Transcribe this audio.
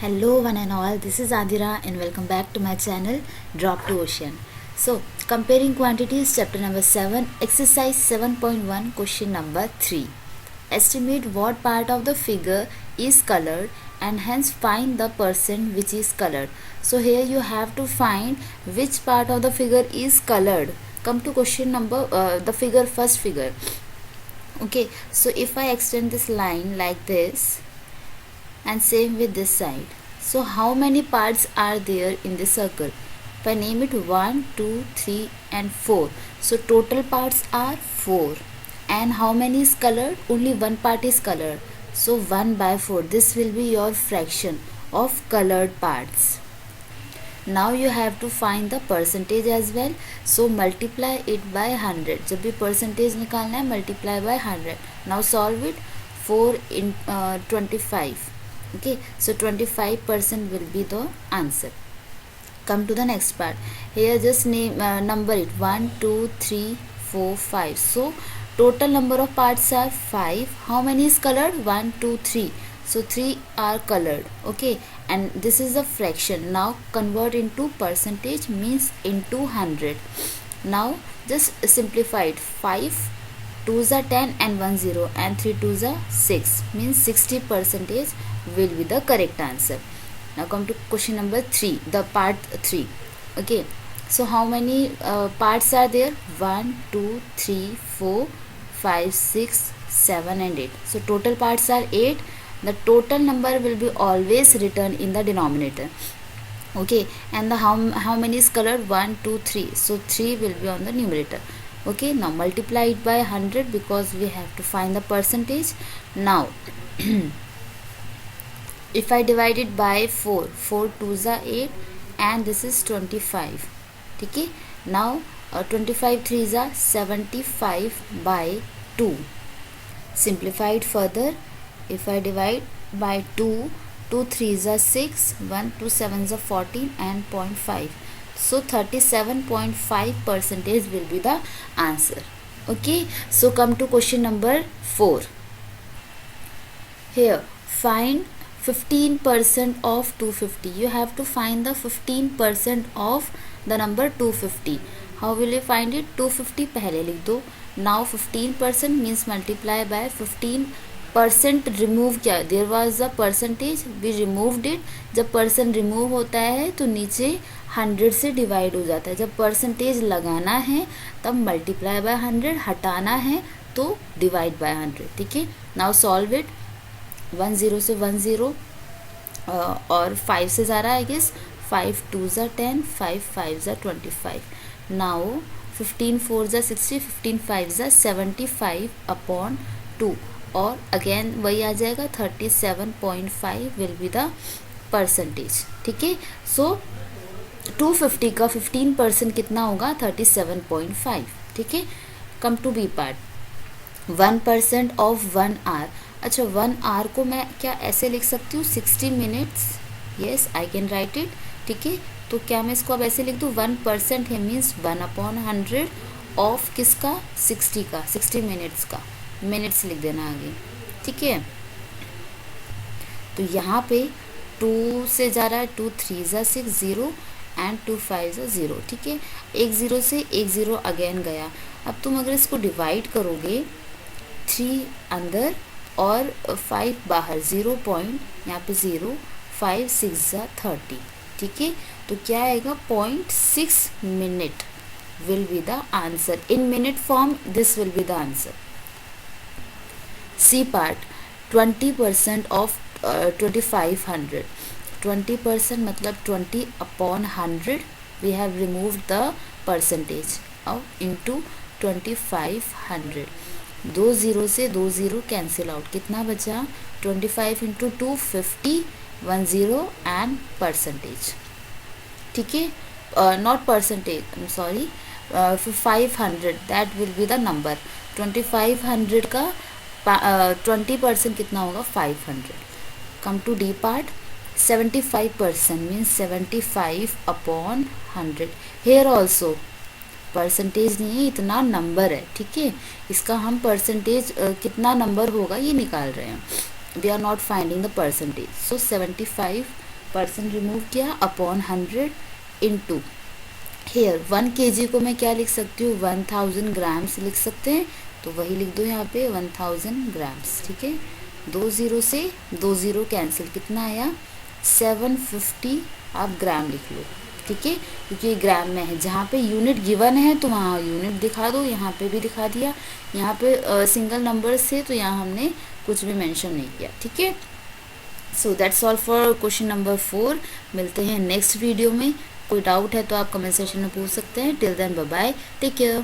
Hello one and all, this is Adira and welcome back to my channel Drop to Ocean. So, comparing quantities chapter number 7, exercise 7.1, question number 3. Estimate what part of the figure is colored and hence find the percent which is colored. So here you have to find which part of the figure is colored. Come to question number, the figure, first figure. Okay, so if I extend this line like this, and same with this side. So how many parts are there in the circle? If I name it 1, 2, 3 and 4. So total parts are 4. And how many is colored? Only one part is colored. So 1 by 4. This will be your fraction of colored parts. Now you have to find the percentage as well. So multiply it by 100. जब भी percentage निकालना है, multiply by 100. Now solve it. 4 in 25. Okay, so 25% will be the answer. Come to the next part. Here just name number it 1, 2, 3, 4, 5. So total number of parts are 5. How many is colored? 1, 2, 3. So 3 are colored. Okay, and this is a fraction. Now convert into percentage, means into 100. Now just simplify it. 5 2s are 10 and 1 0 and 3 2s are 6, means 60% will be the correct answer. Now come to question number 3, the part 3. Okay, so how many parts are there? 1, 2, 3, 4, 5, 6, 7 and 8. So total parts are 8. The total number will be always written in the denominator. Okay, and the how many is colored? 1, 2, 3. So 3 will be on the numerator. Okay, now multiply it by 100 because we have to find the percentage. Now if I divide it by 4, 4 2s are 8 and this is 25. Okay, now 25 3s are 75 by 2. Simplify it further. If I divide by 2, 2 3s are 6, 1 2 7s are 14 and 0.5. So 37.5% will be the answer. Okay, so come to question number 4. Here find 15% of 250. You have to find the 15% of the number 250. How will you find it? 250 पहले लिख दो. Now 15% means multiply by 15%. Remove किया, there was a percentage, we removed it. जब percent remove होता है तो नीचे 100 से डिवाइड हो जाता है. जब परसेंटेज लगाना है तब मल्टीप्लाई बाय 100, हटाना है तो डिवाइड बाय 100. ठीक है, नाउ सॉल्व इट. 1 0 से 1 0 और 5 से जा रहा है, I guess. 5 2s are 10, 5 5s are 25. Now 15 4s are 60, 15 5s are 75 upon 2. और अगेन वही आ जाएगा, 37.5 विल बी द परसेंटेज. ठीक है, सो 250 का 15% कितना होगा? 37.5. ठीक है, come to be part. 1% of 1 hour. अच्छा, 1 आवर को मैं क्या ऐसे लिख सकती हूँ? 60 minutes. Yes, I can write it. ठीक है, तो क्या मैं इसको अब ऐसे लिख दूँ? 1% है मीन्स 1/100 ऑफ किसका? 60 का, 60 मिनट्स का. मिनट्स लिख देना आगे. ठीक है, तो यहाँ पे 2 से जा रहा है, 2 3s are 6 0 and 2 5s are 0. ठीक है, एक 0 से एक 0 अगेन गया. अब तुम अगर इसको डिवाइड करोगे, 3 अंदर और 5 बाहर, 0 पॉइंट यहाँ पे 0, 5 6 are 30. ठीक है, तो क्या आएगा? 0.6 minute will be the answer. In minute form this will be the answer. C part, 20% of 2500. 20% मतलब 20 upon 100. We have removed the percentage of into 2500. 2 0 से 2 0 कैंसिल आउट. कितना बचा? 25 इंटू 2 50, 1 0 एंड परसेंटेज. ठीक है, not percentage, I am sorry, 500 that will be the number. 2500 का 20% कितना होगा? 500. Come to the part. 75% means 75 upon 100. Here also percentage नहीं है, इतना नंबर है. ठीक है, इसका हम परसेंटेज कितना नंबर होगा ये निकाल रहे हैं. We are not finding the percentage. So 75 percent remove किया अपॉन 100 इंटू हेयर 1 kg को मैं क्या लिख सकती हूँ 1000 ग्राम्स लिख सकते हैं, तो वही लिख दो यहाँ पे 1000 ग्राम्स। ठीक है, 2 0 से 2 0 कैंसिल, कितना आया 750 आप ग्राम लिख लो। ठीक है, क्योंकि ये ग्राम में है, जहाँ पे यूनिट गिवन है तो वहाँ यूनिट दिखा दो, यहाँ पे भी दिखा दिया, यहाँ पे सिंगल नंबर से तो यहाँ हमने कुछ भी मेंशन नहीं किया। ठीक है, so that's all for question number 4। मिलते हैं नेक्स्ट वीडियो में। कोई डाउट है तो आप कमेंट सेक्शन में पूछ सकते हैं। Till then bye bye, take care.